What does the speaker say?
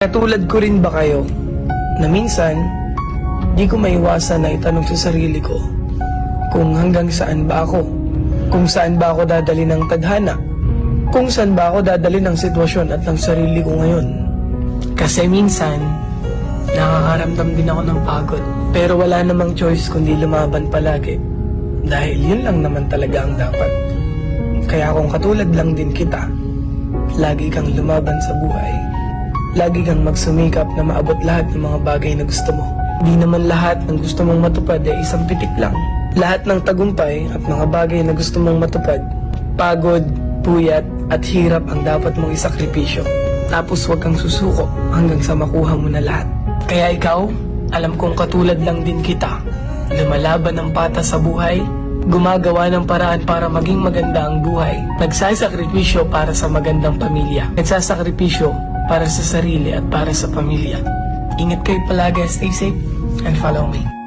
Katulad ko rin ba kayo na minsan di ko maiwasan na itanong sa sarili ko kung hanggang saan ba ako, kung saan ba ako dadali ng tadhana, kung saan ba ako dadali ng sitwasyon at ng sarili ko ngayon. Kasi minsan nakakaramdam din ako ng pagod, pero wala namang choice kundi lumaban palagi dahil yun lang naman talaga ang dapat. Kaya kung katulad lang din kita, lagi kang lumaban sa buhay. Lagi kang magsumikap na maabot lahat ng mga bagay na gusto mo. Di naman lahat ng gusto mong matupad ay isang pitik lang. Lahat ng tagumpay at mga bagay na gusto mong matupad, pagod, puyat at hirap ang dapat mong isakripisyo. Tapos huwag kang susuko hanggang sa makuha mo na lahat. Kaya ikaw, alam kong katulad lang din kita. Lumalaban ng patas sa buhay, gumagawa ng paraan para maging maganda ang buhay. Nagsasakripisyo para sa magandang pamilya. Nagsasakripisyo para sa sarili at para sa pamilya. Ingat kayo palagi, stay safe, and follow me.